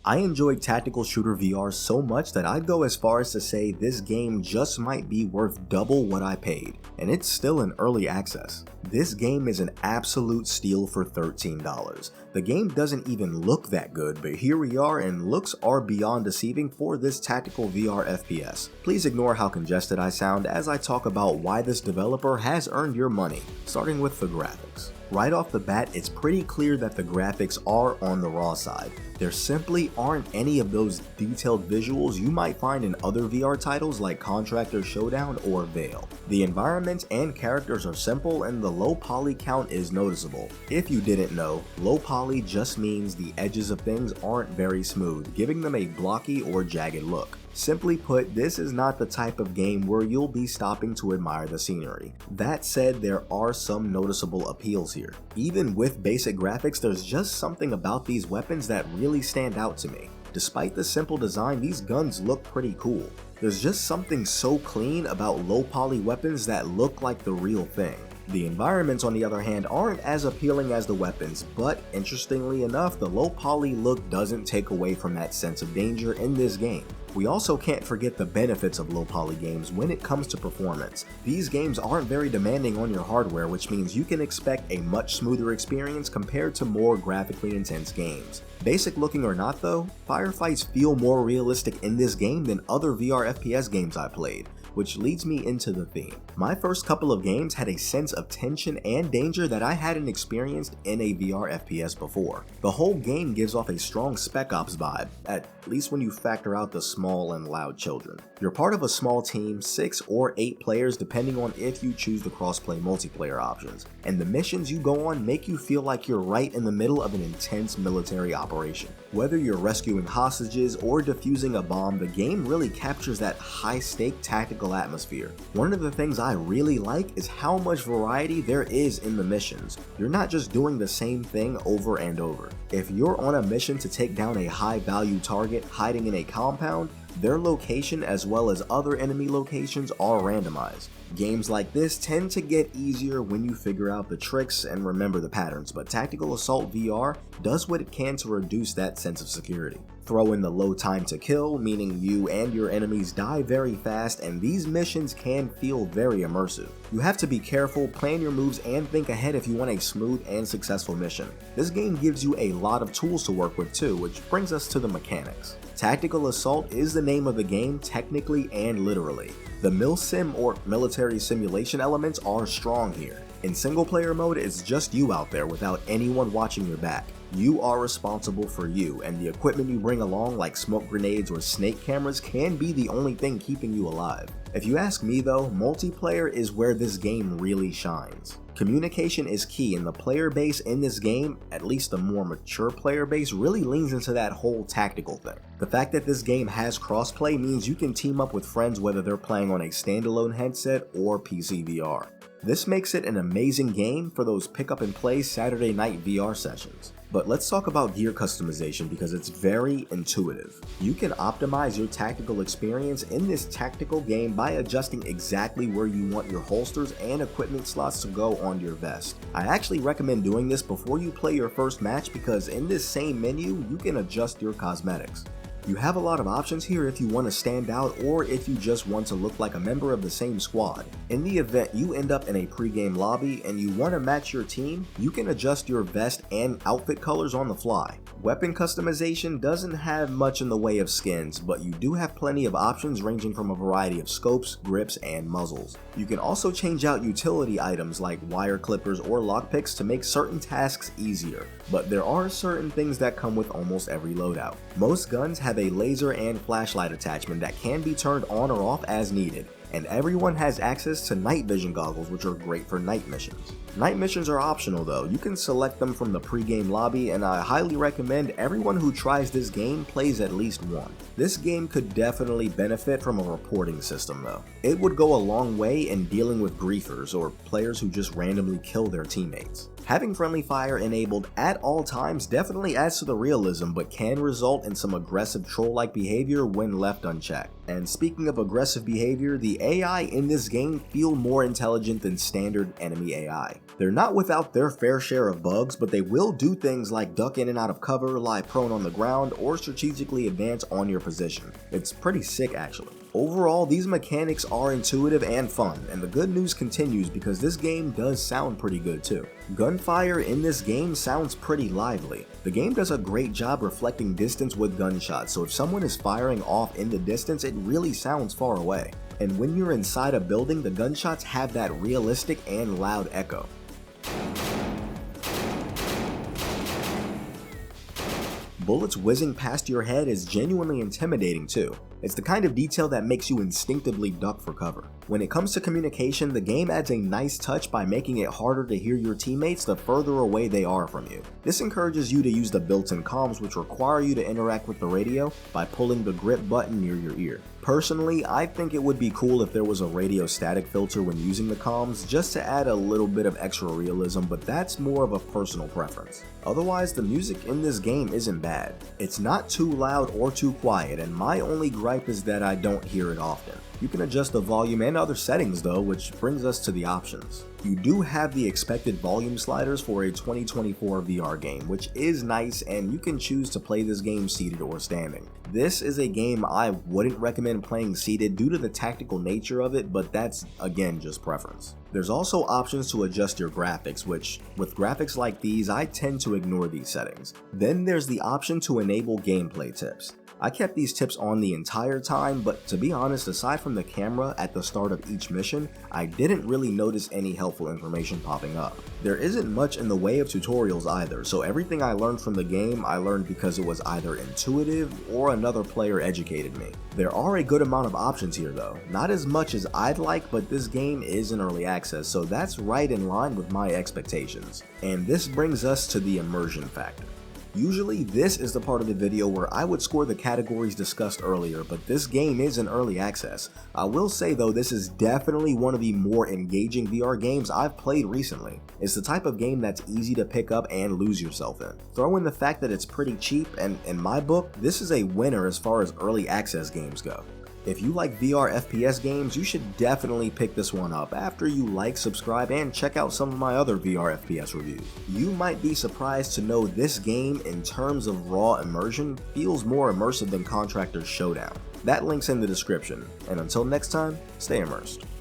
I enjoyed tactical shooter VR so much that I'd go as far as to say this game just might be worth double what I paid, and it's still in early access. This game is an absolute steal for $13. The game doesn't even look that good, but here we are and looks are beyond deceiving for this tactical VR FPS. Please ignore how congested I sound as I talk about why this developer has earned your money, starting with the graphics. Right off the bat, it's pretty clear that the graphics are on the raw side. There simply aren't any of those detailed visuals you might find in other VR titles like Contractor Showdown or Veil. The environments and characters are simple and the low poly count is noticeable. If you didn't know, low poly just means the edges of things aren't very smooth, giving them a blocky or jagged look. Simply put, this is not the type of game where you'll be stopping to admire the scenery. That said, there are some noticeable appeals here. Even with basic graphics, there's just something about these weapons that really stand out to me. Despite the simple design, these guns look pretty cool. There's just something so clean about low poly weapons that look like the real thing. The environments, on the other hand, aren't as appealing as the weapons, but interestingly enough, the low poly look doesn't take away from that sense of danger in this game. We also can't forget the benefits of low poly games when it comes to performance. These games aren't very demanding on your hardware, which means you can expect a much smoother experience compared to more graphically intense games. Basic looking or not though, firefights feel more realistic in this game than other VR FPS games I played, which leads me into the theme. My first couple of games had a sense of tension and danger that I hadn't experienced in a VR FPS before. The whole game gives off a strong Spec Ops vibe, at least when you factor out the small and loud children. You're part of a small team, 6 or 8 players depending on if you choose the crossplay multiplayer options, and the missions you go on make you feel like you're right in the middle of an intense military operation. Whether you're rescuing hostages or defusing a bomb, the game really captures that high-stake tactical atmosphere. One of the things I really like is how much variety there is in the missions. You're not just doing the same thing over and over. If you're on a mission to take down a high-value target hiding in a compound, their location as well as other enemy locations are randomized. Games like this tend to get easier when you figure out the tricks and remember the patterns, but Tactical Assault VR does what it can to reduce that sense of security. Throw in the low time to kill, meaning you and your enemies die very fast, and these missions can feel very immersive. You have to be careful, plan your moves, and think ahead if you want a smooth and successful mission. This game gives you a lot of tools to work with too, which brings us to the mechanics. Tactical Assault is the name of the game technically and literally. The Milsim or military simulation elements are strong here. In single player mode, it's just you out there without anyone watching your back. You are responsible for you, and the equipment you bring along like smoke grenades or snake cameras can be the only thing keeping you alive. If you ask me though, multiplayer is where this game really shines. Communication is key, and the player base in this game, at least the more mature player base, really leans into that whole tactical thing. The fact that this game has crossplay means you can team up with friends whether they're playing on a standalone headset or PC VR. This makes it an amazing game for those pick up and play Saturday night VR sessions. But let's talk about gear customization because it's very intuitive. You can optimize your tactical experience in this tactical game by adjusting exactly where you want your holsters and equipment slots to go on your vest. I actually recommend doing this before you play your first match because in this same menu, you can adjust your cosmetics. You have a lot of options here if you want to stand out or if you just want to look like a member of the same squad. In the event you end up in a pre-game lobby and you want to match your team, you can adjust your vest and outfit colors on the fly. Weapon customization doesn't have much in the way of skins, but you do have plenty of options ranging from a variety of scopes, grips, and muzzles. You can also change out utility items like wire clippers or lockpicks to make certain tasks easier, but there are certain things that come with almost every loadout. Most guns have a laser and flashlight attachment that can be turned on or off as needed, and everyone has access to night vision goggles, which are great for night missions. Night missions are optional though, you can select them from the pre-game lobby, and I highly recommend everyone who tries this game plays at least one. This game could definitely benefit from a reporting system though. It would go a long way in dealing with griefers or players who just randomly kill their teammates. Having friendly fire enabled at all times definitely adds to the realism, but can result in some aggressive troll-like behavior when left unchecked. And speaking of aggressive behavior, the AI in this game feel more intelligent than standard enemy AI. They're not without their fair share of bugs, but they will do things like duck in and out of cover, lie prone on the ground, or strategically advance on your position. It's pretty sick actually. Overall, these mechanics are intuitive and fun, and the good news continues because this game does sound pretty good too. Gunfire in this game sounds pretty lively. The game does a great job reflecting distance with gunshots, so if someone is firing off in the distance, it really sounds far away. And when you're inside a building, the gunshots have that realistic and loud echo. Bullets whizzing past your head is genuinely intimidating too. It's the kind of detail that makes you instinctively duck for cover. When it comes to communication, the game adds a nice touch by making it harder to hear your teammates the further away they are from you. This encourages you to use the built-in comms, which require you to interact with the radio by pulling the grip button near your ear. Personally, I think it would be cool if there was a radio static filter when using the comms, just to add a little bit of extra realism, but that's more of a personal preference. Otherwise, the music in this game isn't bad. It's not too loud or too quiet, and my only gripe is that I don't hear it often. You can adjust the volume and other settings though, which brings us to the options. You do have the expected volume sliders for a 2024 VR game, which is nice, and you can choose to play this game seated or standing. This is a game I wouldn't recommend playing seated due to the tactical nature of it, but that's again just preference. There's also options to adjust your graphics, which with graphics like these, I tend to ignore these settings. Then there's the option to enable gameplay tips. I kept these tips on the entire time, but to be honest, aside from the camera at the start of each mission, I didn't really notice any helpful information popping up. There isn't much in the way of tutorials either, so everything I learned from the game I learned because it was either intuitive or another player educated me. There are a good amount of options here though, not as much as I'd like, but this game is in early access, so that's right in line with my expectations. And this brings us to the immersion factor. Usually this is the part of the video where I would score the categories discussed earlier, but this game is in early access. I will say though, this is definitely one of the more engaging VR games I've played recently. It's the type of game that's easy to pick up and lose yourself in. Throw in the fact that it's pretty cheap, and in my book, this is a winner as far as early access games go. If you like VR FPS games, you should definitely pick this one up after you like, subscribe, and check out some of my other VR FPS reviews. You might be surprised to know this game, in terms of raw immersion, feels more immersive than Contractor's Showdown. That link's in the description, and until next time, stay immersed.